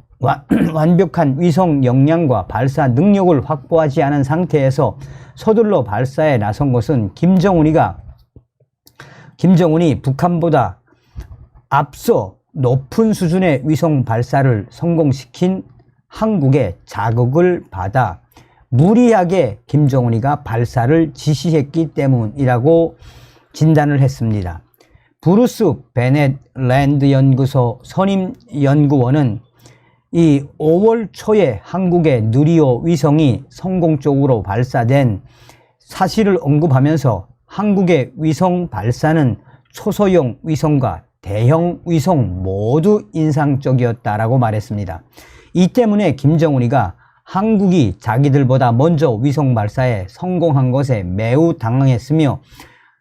S1: 완벽한 위성 역량과 발사 능력을 확보하지 않은 상태에서 서둘러 발사에 나선 것은 김정은이 북한보다 앞서 높은 수준의 위성 발사를 성공시킨 한국의 자극을 받아 무리하게 김정은이가 발사를 지시했기 때문이라고 진단을 했습니다. 브루스 베넷 랜드 연구소 선임 연구원은 이 5월 초에 한국의 누리호 위성이 성공적으로 발사된 사실을 언급하면서 한국의 위성 발사는 초소형 위성과 대형 위성 모두 인상적이었다라고 말했습니다. 이 때문에 김정은이가 한국이 자기들보다 먼저 위성 발사에 성공한 것에 매우 당황했으며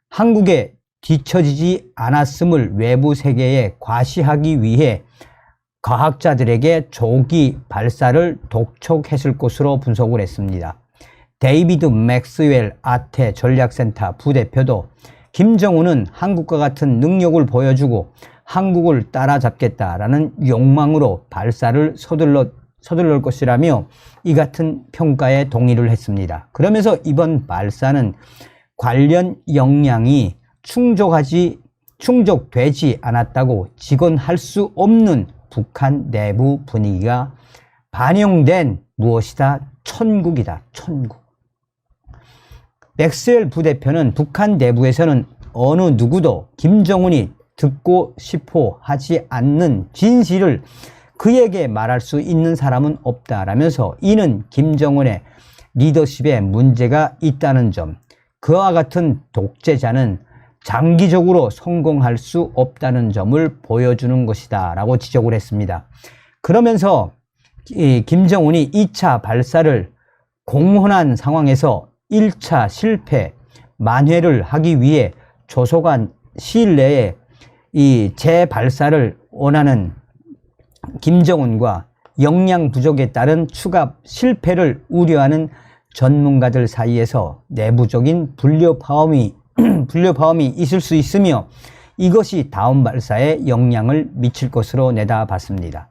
S1: 한국에 뒤처지지 않았음을 외부 세계에 과시하기 위해 과학자들에게 조기 발사를 독촉했을 것으로 분석을 했습니다. 데이비드 맥스웰 아태 전략센터 부대표도 김정은은 한국과 같은 능력을 보여주고 한국을 따라잡겠다라는 욕망으로 발사를 서둘러 것이라며 이 같은 평가에 동의를 했습니다. 그러면서 이번 발사는 관련 역량이 충족되지 않았다고 직언할 수 없는 북한 내부 분위기가 반영된 무엇이다? 천국이다. 천국. 맥스웰 부대표는 북한 내부에서는 어느 누구도 김정은이 듣고 싶어 하지 않는 진실을 그에게 말할 수 있는 사람은 없다라면서 이는 김정은의 리더십에 문제가 있다는 점, 그와 같은 독재자는 장기적으로 성공할 수 없다는 점을 보여주는 것이다 라고 지적을 했습니다. 그러면서 김정은이 2차 발사를 공헌한 상황에서 1차 실패 만회를 하기 위해 조속한 시일 내에 이 재발사를 원하는 김정은과 역량 부족에 따른 추가 실패를 우려하는 전문가들 사이에서 내부적인 불협화음이 있을 수 있으며 이것이 다음 발사에 영향을 미칠 것으로 내다봤습니다.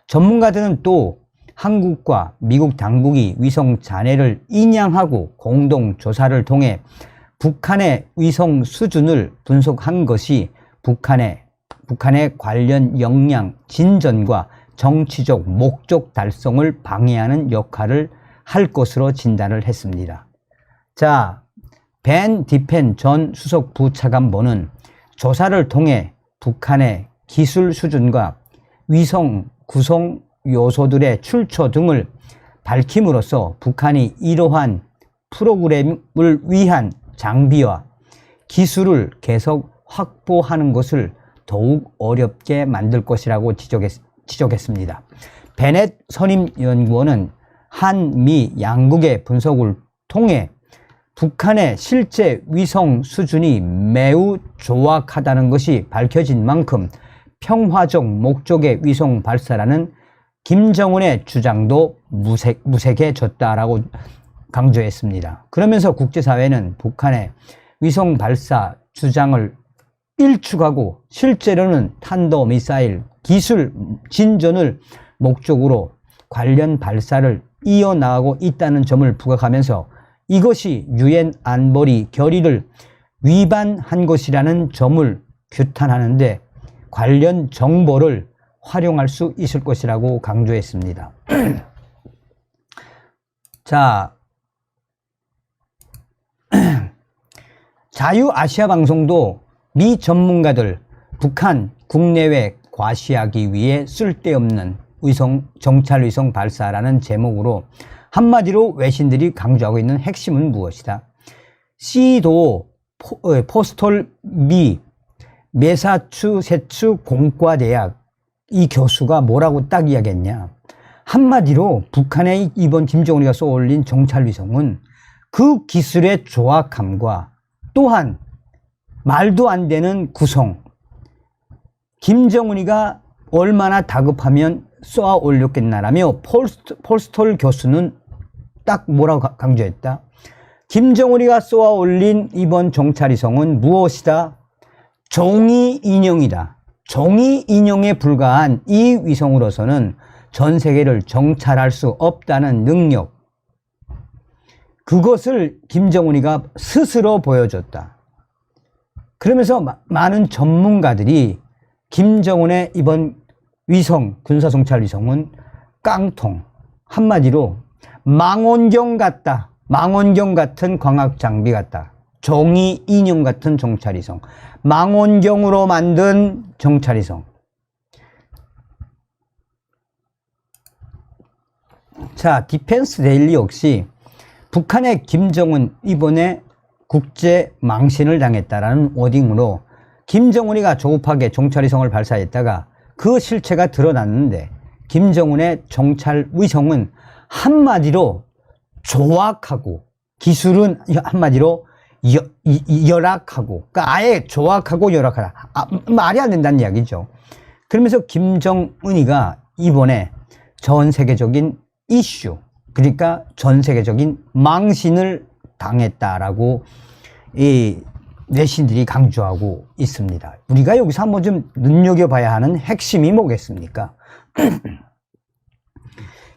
S1: 전문가들은 또 한국과 미국 당국이 위성 잔해를 인양하고 공동 조사를 통해 북한의 위성 수준을 분석한 것이 북한의 관련 역량 진전과 정치적 목적 달성을 방해하는 역할을 할 것으로 진단을 했습니다. 자, 벤 디펜 전 수석 부차관보는 조사를 통해 북한의 기술 수준과 위성 구성 요소들의 출처 등을 밝힘으로써 북한이 이러한 프로그램을 위한 장비와 기술을 계속 확보하는 것을 더욱 어렵게 만들 것이라고 지적했습니다. 베넷 선임연구원은 한미 양국의 분석을 통해 북한의 실제 위성 수준이 매우 조악하다는 것이 밝혀진 만큼 평화적 목적의 위성 발사라는 김정은의 주장도 무색해졌다라고 강조했습니다. 그러면서 국제사회는 북한의 위성 발사 주장을 일축하고 실제로는 탄도미사일 기술 진전을 목적으로 관련 발사를 이어나가고 있다는 점을 부각하면서 이것이 유엔 안보리 결의를 위반한 것이라는 점을 규탄하는데 관련 정보를 활용할 수 있을 것이라고 강조했습니다. 자, 자유아시아방송도 미 전문가들 북한 국내외 과시하기 위해 쓸데없는 정찰위성 발사라는 제목으로 한마디로 외신들이 강조하고 있는 핵심은 무엇이다? 시도 포스톨 미 메사추세츠 공과대학 이 교수가 뭐라고 딱 이야기했냐? 한마디로 북한의 이번 김정은이가 쏘올린 정찰위성은 그 기술의 조악함과 또한 말도 안 되는 구성, 김정은이가 얼마나 다급하면 쏘아 올렸겠나라며 폴스톨 교수는 딱 뭐라고 강조했다? 김정은이가 쏘아 올린 이번 정찰위성은 무엇이다? 종이 인형이다. 종이 인형에 불과한 이 위성으로서는 전 세계를 정찰할 수 없다는 능력, 그것을 김정은이가 스스로 보여줬다. 그러면서 많은 전문가들이 김정은의 이번 위성, 군사정찰 위성은 깡통, 한마디로 망원경 같다. 망원경 같은 광학 장비 같다. 종이 인형 같은 정찰위성, 망원경으로 만든 정찰위성. 자, 디펜스 데일리 역시 북한의 김정은 이번에 국제 망신을 당했다라는 워딩으로 김정은이가 조급하게 종찰위성을 발사했다가 그 실체가 드러났는데 김정은의 종찰 위성은 한마디로 조악하고 기술은 한마디로 열악하고, 그러니까 아예 조악하고 열악하다. 말이 안 된다는 이야기죠. 그러면서 김정은이가 이번에 전 세계적인 이슈, 그러니까 전 세계적인 망신을 당했다라고 이 외신들이 강조하고 있습니다. 우리가 여기서 한번 좀 눈여겨봐야 하는 핵심이 뭐겠습니까?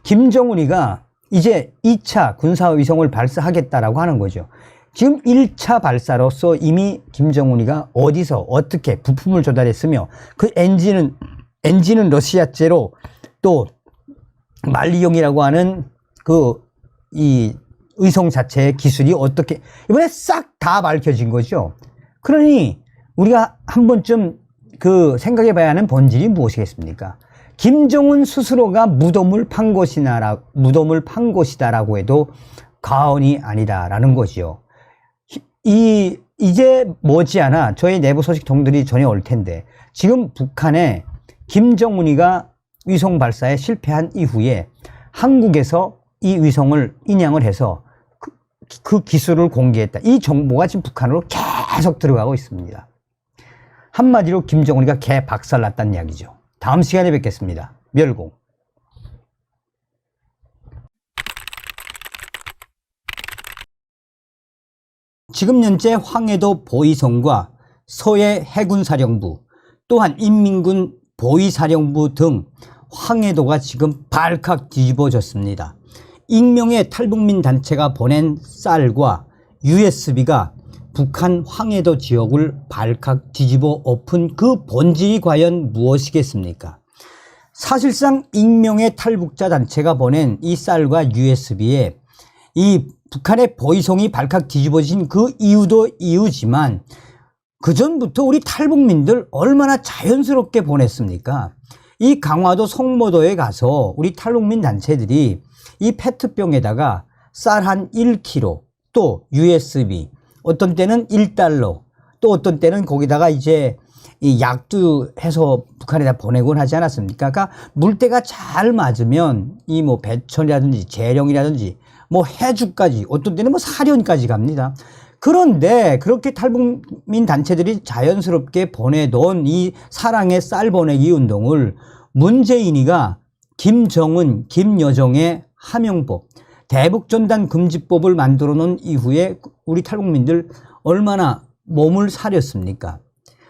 S1: 김정은이가 이제 2차 군사위성을 발사하겠다라고 하는 거죠. 지금 1차 발사로서 이미 김정은이가 어디서 어떻게 부품을 조달했으며 그 엔진은 러시아제로 또 말리용이라고 하는 이 의성 자체의 기술이 어떻게 이번에 싹 다 밝혀진 거죠. 그러니 우리가 한 번쯤 생각해 봐야 하는 본질이 무엇이겠습니까? 김정은 스스로가 무덤을 판 것이다라고 해도 과언이 아니다라는 거지요. 이제 머지않아 저희 내부 소식통들이 전해 올 텐데, 지금 북한에 김정은이가 위성 발사에 실패한 이후에 한국에서 이 위성을 인양을 해서 그 기술을 공개했다. 이 정보가 지금 북한으로 계속 들어가고 있습니다. 한마디로 김정은이가 개 박살났다는 이야기죠. 다음 시간에 뵙겠습니다. 멸공. 지금 현재 황해도 보위성과 서해 해군사령부, 또한 인민군 보위사령부 등 황해도가 지금 발칵 뒤집어졌습니다. 익명의 탈북민 단체가 보낸 쌀과 USB가 북한 황해도 지역을 발칵 뒤집어 엎은 그 본질이 과연 무엇이겠습니까? 사실상 익명의 탈북자 단체가 보낸 이 쌀과 USB에 이 북한의 보위성이 발칵 뒤집어진 그 이유도 이유지만, 그전부터 우리 탈북민들 얼마나 자연스럽게 보냈습니까? 이 강화도 송모도에 가서 우리 탈북민 단체들이 이 페트병에다가 쌀 한 1kg, 또 USB, 어떤 때는 1달러, 또 어떤 때는 거기다가 이제 이 약도 해서 북한에다 보내곤 하지 않았습니까? 그러니까 물때가 잘 맞으면 이 뭐 배천이라든지 재령이라든지 뭐 해주까지, 어떤 때는 뭐 사련까지 갑니다. 그런데 그렇게 탈북민 단체들이 자연스럽게 보내던 이 사랑의 쌀 보내기 운동을 문재인이가 김정은, 김여정의 하명법, 대북전단 금지법을 만들어 놓은 이후에 우리 탈북민들 얼마나 몸을 사렸습니까?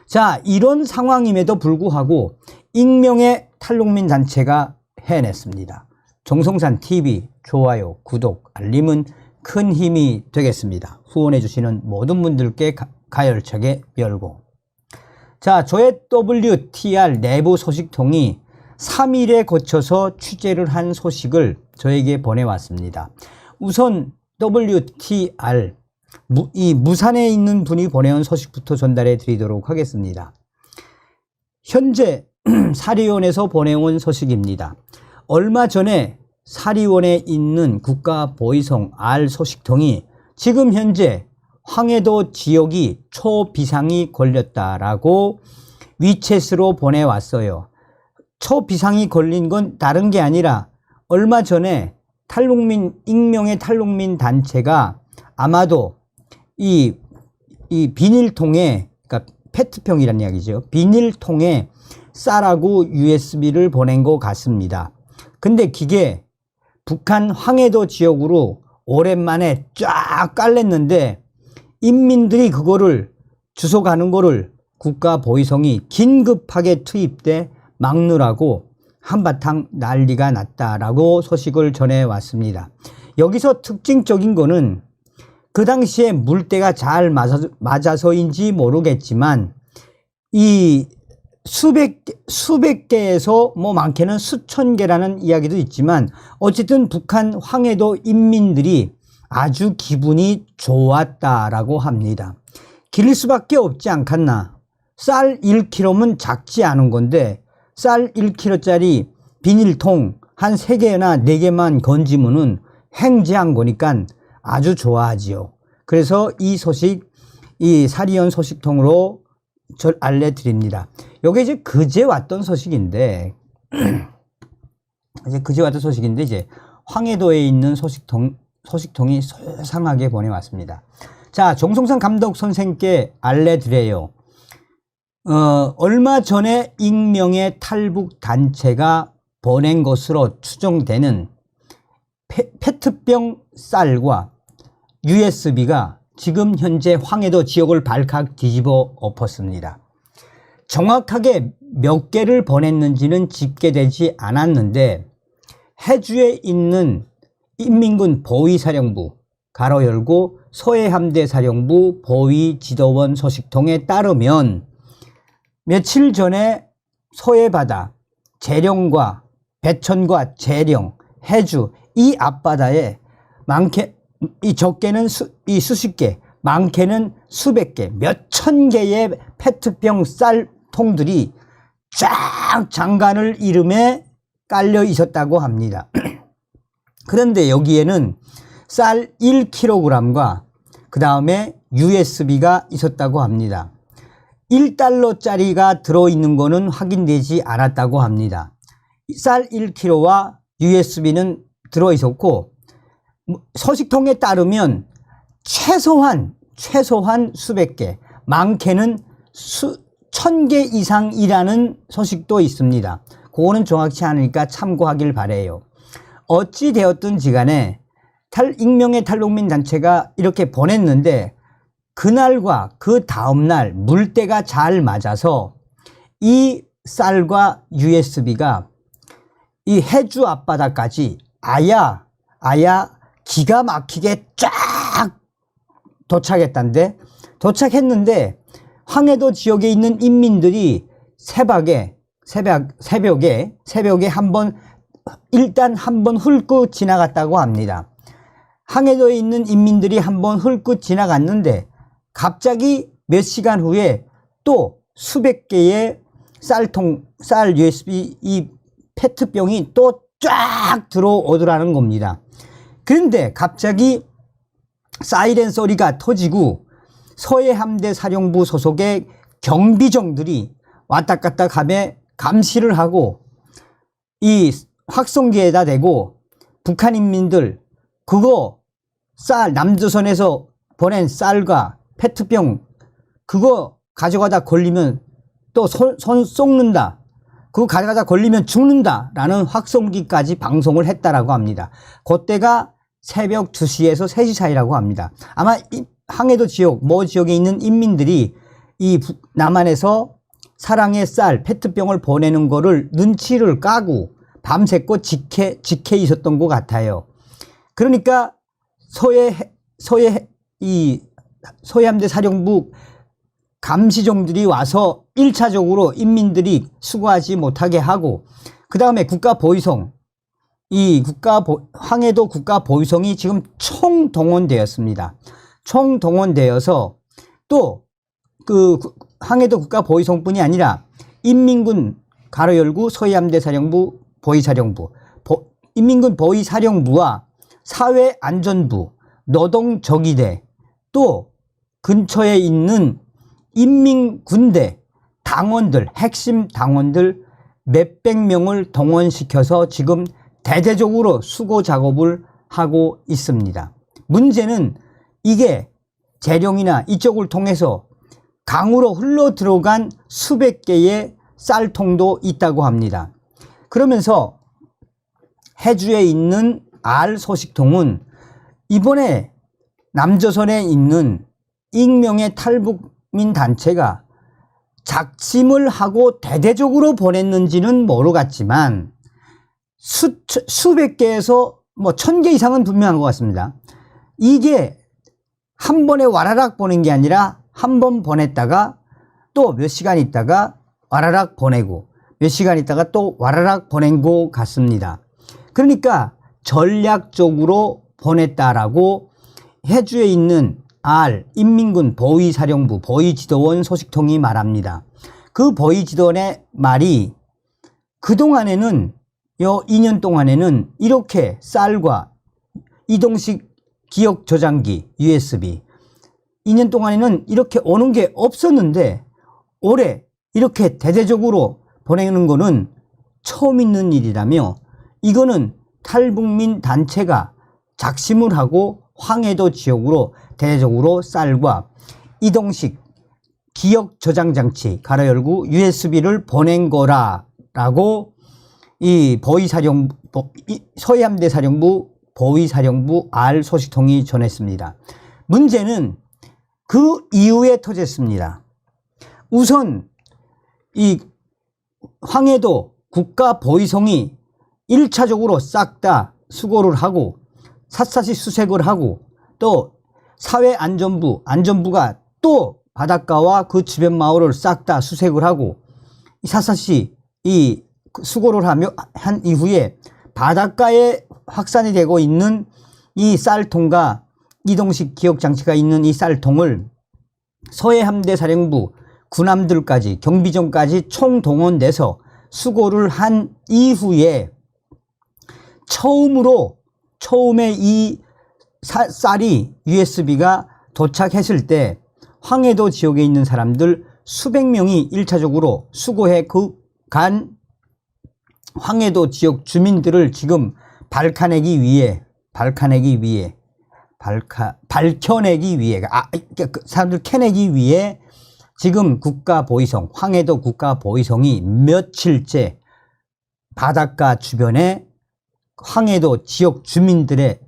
S1: 자, 이런 상황임에도 불구하고 익명의 탈북민 단체가 해냈습니다. 정성산 TV 좋아요, 구독, 알림은 큰 힘이 되겠습니다. 후원해 주시는 모든 분들께 가열차게 멸공. 자, 저의 WTR 내부 소식통이 3일에 거쳐서 취재를 한 소식을 저에게 보내왔습니다. 우선 WTR, 이 무산에 있는 분이 보내온 소식부터 전달해 드리도록 하겠습니다. 현재 사리원에서 보내온 소식입니다. 얼마 전에 사리원에 있는 국가보위성 R 소식통이 지금 현재 황해도 지역이 초비상이 걸렸다라고 위챗으로 보내왔어요. 초비상이 걸린 건 다른 게 아니라 얼마 전에 익명의 탈북민 단체가 아마도 이 비닐통에, 그러니까 페트병이라는 이야기죠. 비닐통에 쌀하고 USB를 보낸 것 같습니다. 근데 그게 북한 황해도 지역으로 오랜만에 쫙 깔랬는데 인민들이 그거를 주워 가는 거를 국가보위성이 긴급하게 투입돼 막느라고 한바탕 난리가 났다라고 소식을 전해왔습니다. 여기서 특징적인 거는 그 당시에 물때가 잘 맞아서인지 모르겠지만 이 수백 개에서 뭐 많게는 수천 개라는 이야기도 있지만 어쨌든 북한 황해도 인민들이 아주 기분이 좋았다라고 합니다. 기를 수밖에 없지 않겠나. 쌀 1kg면 작지 않은 건데 쌀 1kg짜리 비닐통 한 3개나 4개만 건지면은 횡재한 거니까 아주 좋아하지요. 그래서 이 소식, 이 사리원 소식통으로 알려드립니다. 요게 이제 그제 왔던 소식인데, 이제 황해도에 있는 소식통이 소상하게 보내왔습니다. 자, 정성상 감독 선생께 알려드려요. 얼마 전에 익명의 탈북 단체가 보낸 것으로 추정되는 페트병 쌀과 USB가 지금 현재 황해도 지역을 발칵 뒤집어 엎었습니다. 정확하게 몇 개를 보냈는지는 집계되지 않았는데 해주에 있는 인민군 보위사령부 가로 열고 서해함대사령부 보위지도원 소식통에 따르면 며칠 전에 서해바다 재령과 배천과 재령, 해주 이 앞바다에 이 적게는 수십 개, 많게는 수백 개, 몇천 개의 페트병 쌀통들이 쫙 장관을 이름에 깔려 있었다고 합니다. 그런데 여기에는 쌀 1kg과 그 다음에 USB가 있었다고 합니다. 1달러짜리가 들어있는 거는 확인되지 않았다고 합니다. 쌀 1kg와 USB는 들어있었고 소식통에 따르면 최소한 수백 개, 많게는 1000개 이상이라는 소식도 있습니다. 그거는 정확치 않으니까 참고하길 바래요. 어찌 되었든지 간에 익명의 탈북민 단체가 이렇게 보냈는데 그날과 그 다음날 물때가 잘 맞아서 이 쌀과 USB가 이 해주 앞바다까지 아야 기가 막히게 쫙 도착했는데 황해도 지역에 있는 인민들이 새벽에 일단 한번 훑고 지나갔다고 합니다. 황해도에 있는 인민들이 한번 훑고 지나갔는데 갑자기 몇 시간 후에 또 수백 개의 쌀 USB 이 페트병이 또 쫙 들어오더라는 겁니다. 그런데 갑자기 사이렌 소리가 터지고 서해함대 사령부 소속의 경비정들이 왔다 갔다 가며 감시를 하고 이 확성기에다 대고 북한 인민들 그거 남조선에서 보낸 쌀과 페트병 그거 가져가다 걸리면 또 손 쏟는다. 그거 가져가다 걸리면 죽는다 라는 확성기까지 방송을 했다라고 합니다. 그때가 새벽 2시에서 3시 사이라고 합니다. 아마 이 황해도 지역 지역에 있는 인민들이 이 남한에서 사랑의 쌀 페트병을 보내는 거를 눈치를 까고 밤새고 지켜 있었던 것 같아요. 그러니까 서해함대 사령부 감시정들이 와서 1차적으로 인민들이 수거하지 못하게 하고 그 다음에 국가보위성 황해도 국가보위성이 지금 총동원되었습니다. 총동원되어서 또 그 황해도 국가보위성뿐이 아니라 인민군 가로 열고 서해함대 사령부 보위사령부 인민군 보위사령부와 사회안전부 노동저기대 또 근처에 있는 인민군대 당원들 핵심 당원들 몇백 명을 동원시켜서 지금 대대적으로 수거 작업을 하고 있습니다. 문제는 이게 재령이나 이쪽을 통해서 강으로 흘러 들어간 수백 개의 쌀통도 있다고 합니다. 그러면서 해주에 있는 알 소식통은 이번에 남조선에 있는 익명의 탈북민 단체가 작심을 하고 대대적으로 보냈는지는 모르겠지만 수백 개에서 1000개 이상은 분명한 것 같습니다. 이게 한 번에 와라락 보낸 게 아니라 한 번 보냈다가 또 몇 시간 있다가 와라락 보내고 몇 시간 있다가 또 와라락 보낸 것 같습니다. 그러니까 전략적으로 보냈다라고 해주에 있는 인민군 보위사령부 보위지도원 소식통이 말합니다. 그 보위지도원의 말이 그동안에는 2년 동안에는 이렇게 쌀과 이동식 기억 저장기 USB 2년 동안에는 이렇게 오는 게 없었는데 올해 이렇게 대대적으로 보내는 거는 처음 있는 일이라며, 이거는 탈북민 단체가 작심을 하고 황해도 지역으로 대대적으로 쌀과 이동식 기억 저장 장치 가로 열고 USB를 보낸 거라라고 이 보위사령부, 서해함대 사령부 보위사령부 R 소식통이 전했습니다. 문제는 그 이후에 터졌습니다. 우선 이 황해도 국가보위성이 1차적으로 싹 다 수거를 하고 샅샅이 수색을 하고, 또 안전부가 또 바닷가와 그 주변 마을을 싹 다 수색을 하고 샅샅이 이 수거를 한 이후에 바닷가에 확산이 되고 있는 이 쌀통과 이동식 기억장치가 있는 이 쌀통을 서해함대 사령부 군함들까지 경비정까지 총동원돼서 수거를 한 이후에 처음에 이 쌀이 USB가 도착했을 때 황해도 지역에 있는 사람들 수백 명이 1차적으로 수거해 간 황해도 지역 주민들을 지금 밝혀내기 위해 사람들 캐내기 위해 지금 국가보위성, 황해도 국가보위성이 며칠째 바닷가 주변에 황해도 지역 주민들에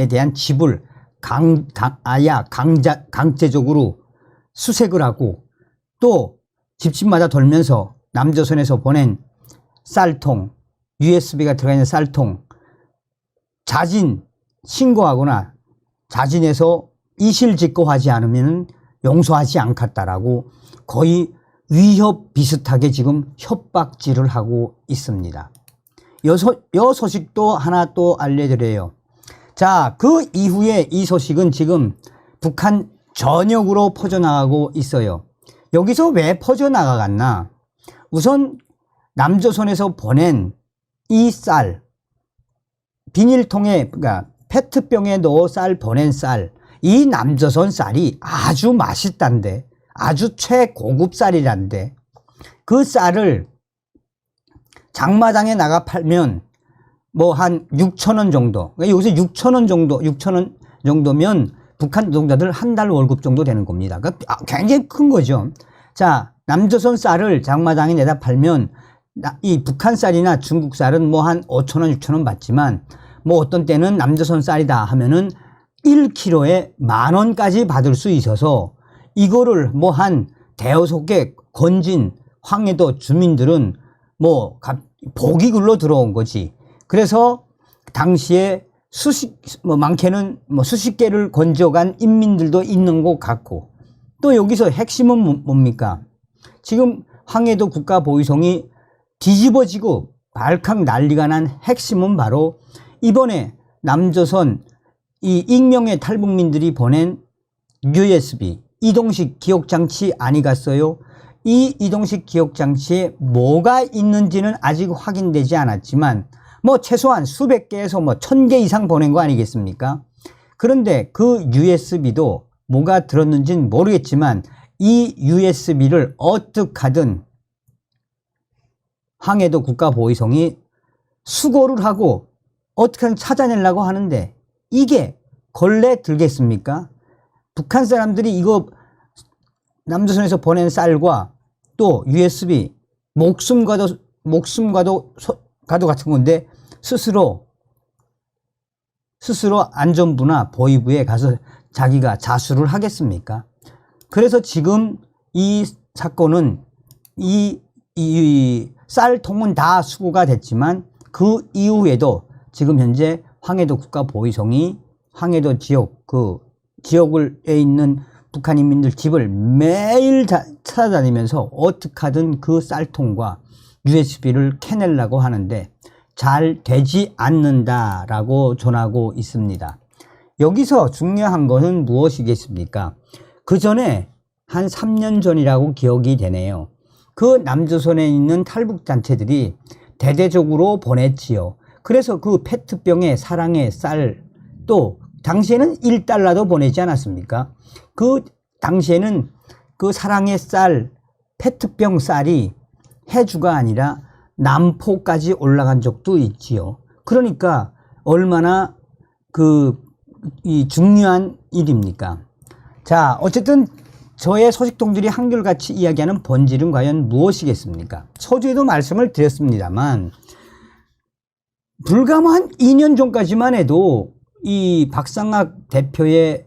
S1: 대한 집을 강제적으로 수색을 하고, 또 집집마다 돌면서 남조선에서 보낸 쌀통, USB가 들어가 있는 쌀통, 자진 신고하거나 자진해서 이실직고하지 않으면 용서하지 않겠다라고 거의 위협 비슷하게 지금 협박질을 하고 있습니다. 요 소식도 하나 또 알려드려요. 자, 그 이후에 이 소식은 지금 북한 전역으로 퍼져나가고 있어요. 여기서 왜 퍼져나가갔나? 우선 남조선에서 보낸 이 쌀, 비닐통에, 그러니까 페트병에 넣어 보낸 쌀, 이 남조선 쌀이 아주 맛있단데, 아주 최고급 쌀이란데, 그 쌀을 장마당에 나가 팔면 뭐 한 6,000원 정도, 그러니까 여기서 6,000원 정도면 북한 노동자들 한 달 월급 정도 되는 겁니다. 그러니까 굉장히 큰 거죠. 자, 남조선 쌀을 장마당에 내다 팔면 이 북한 쌀이나 중국 쌀은 뭐 한 5,000원, 6,000원 받지만, 뭐 어떤 때는 남조선 쌀이다 하면은 1kg에 10,000원까지 받을 수 있어서 이거를 뭐 한 대여섯 개 건진 황해도 주민들은 뭐 복이 글로 들어온 거지. 그래서 당시에 많게는 수십 개를 건져간 인민들도 있는 것 같고, 또 여기서 핵심은 뭡니까? 지금 황해도 국가보위성이 뒤집어지고 발칵 난리가 난 핵심은 바로 이번에 남조선 이 익명의 탈북민들이 보낸 USB 이동식 기억장치 아니겠어요? 이 이동식 기억장치에 뭐가 있는지는 아직 확인되지 않았지만 뭐 최소한 수백 개에서 뭐 1,000개 이상 보낸 거 아니겠습니까? 그런데 그 USB도 뭐가 들었는지는 모르겠지만 이 USB를 어떻게 하든 황해도 국가보위성이 수거를 하고 어떻게든 찾아내려고 하는데 이게 걸레 들겠습니까? 북한 사람들이 이거 남조선에서 보낸 쌀과 또 USB 목숨과도 같은 건데 스스로 안전부나 보위부에 가서 자기가 자수를 하겠습니까? 그래서 지금 이 사건은 이 쌀통은 다 수거가 됐지만 그 이후에도 지금 현재 황해도 국가보위성이 황해도 지역 지역에 있는 북한 인민들 집을 매일 찾아다니면서 어떻게 하든 그 쌀통과 USB를 캐내려고 하는데 잘 되지 않는다라고 전하고 있습니다. 여기서 중요한 것은 무엇이겠습니까? 그 전에 한 3년 전이라고 기억이 되네요. 그 남조선에 있는 탈북단체들이 대대적으로 보냈지요. 그래서 그 페트병에 사랑의 쌀, 또 당시에는 $1도 보내지 않았습니까? 그 당시에는 그 사랑의 쌀, 페트병 쌀이 해주가 아니라 남포까지 올라간 적도 있지요. 그러니까 얼마나 이 중요한 일입니까? 자, 어쨌든 저의 소식통들이 한결같이 이야기하는 본질은 과연 무엇이겠습니까? 서두에도 말씀을 드렸습니다만 불과 한 2년 전까지만 해도 이 박상학 대표의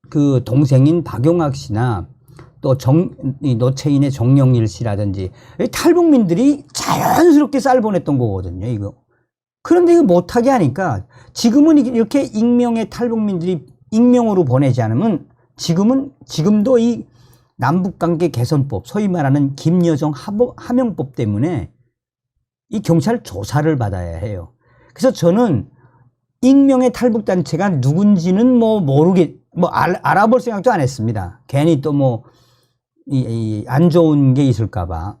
S1: 그 동생인 박용학 씨나 또 노체인의 정영일 씨라든지 탈북민들이 자연스럽게 쌀 보냈던 거거든요, 이거. 그런데 이거 못하게 하니까 지금은 이렇게 익명의 탈북민들이 익명으로 보내지 않으면 지금도 이 남북관계 개선법, 소위 말하는 김여정 하명법 때문에 이 경찰 조사를 받아야 해요. 그래서 저는 익명의 탈북단체가 누군지는 알아볼 생각도 안 했습니다. 괜히 또 안 좋은 게 있을까봐.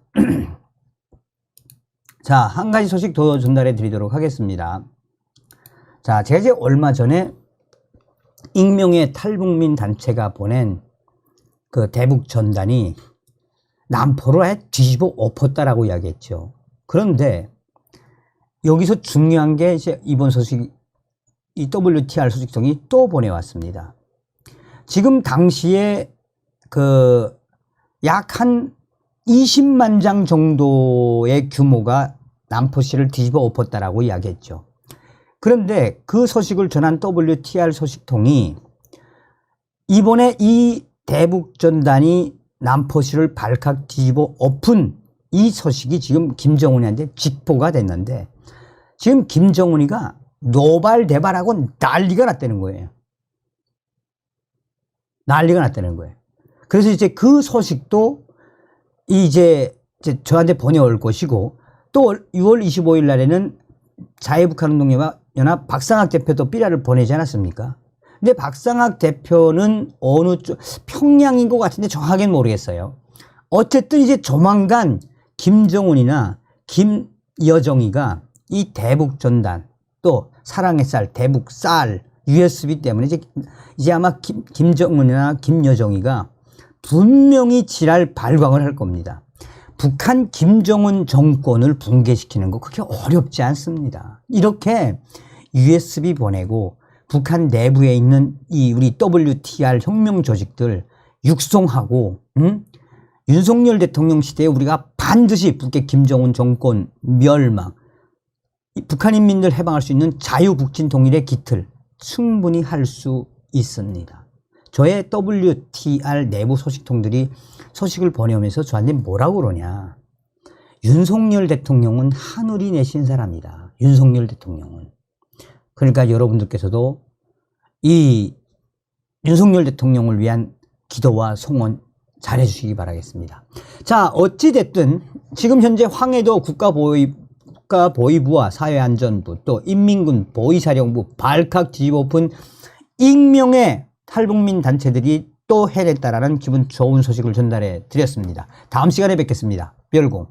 S1: 자, 한 가지 소식 더 전달해 드리도록 하겠습니다. 자, 제가 이제 얼마 전에 익명의 탈북민 단체가 보낸 그 대북 전단이 남포로 아예 뒤집어 엎었다라고 이야기했죠. 그런데 여기서 중요한 게 이제 이번 소식, 이 WTR 소식통이 또 보내왔습니다. 지금 당시에 약 한 20만 장 정도의 규모가 남포시를 뒤집어 엎었다라고 이야기했죠. 그런데 그 소식을 전한 WTR 소식통이 이번에 이 대북전단이 남포시를 발칵 뒤집어 엎은 이 소식이 지금 김정은이한테 직보가 됐는데 지금 김정은이가 노발대발하고 난리가 났다는 거예요. 난리가 났다는 거예요. 그래서 이제 그 소식도 이제 저한테 보내올 것이고 또 6월 25일 날에는 자유북한운동연합 박상학 대표도 삐라를 보내지 않았습니까? 근데 박상학 대표는 어느 쪽, 평양인 것 같은데 정확하게는 모르겠어요. 어쨌든 이제 조만간 김정은이나 김여정이가 이 대북전단 또 사랑의 쌀, 대북쌀, USB 때문에 이제 아마 김정은이나 김여정이가 분명히 지랄 발광을 할 겁니다. 북한 김정은 정권을 붕괴시키는 거 그렇게 어렵지 않습니다. 이렇게 USB 보내고 북한 내부에 있는 이 우리 WTR 혁명 조직들 육성하고 윤석열 대통령 시대에 우리가 반드시 북의 김정은 정권 멸망, 북한 인민들 해방할 수 있는 자유북진 통일의 기틀 충분히 할 수 있습니다. 저의 WTR 내부 소식통들이 소식을 보내오면서 저한테 뭐라고 그러냐. 윤석열 대통령은 하늘이 내신 사람이다. 윤석열 대통령은. 그러니까 여러분들께서도 이 윤석열 대통령을 위한 기도와 송원 잘해 주시기 바라겠습니다. 자, 어찌됐든 지금 현재 황해도 국가보위부와 사회안전부 또 인민군 보위사령부 발칵 뒤집어엎은 익명의 탈북민 단체들이 또 해냈다라는 기분 좋은 소식을 전달해 드렸습니다. 다음 시간에 뵙겠습니다. 멸공.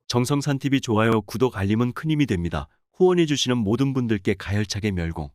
S2: 정성산TV 좋아요, 구독, 알림은 큰 힘이 됩니다. 후원해 주시는 모든 분들께 가열차게 멸공.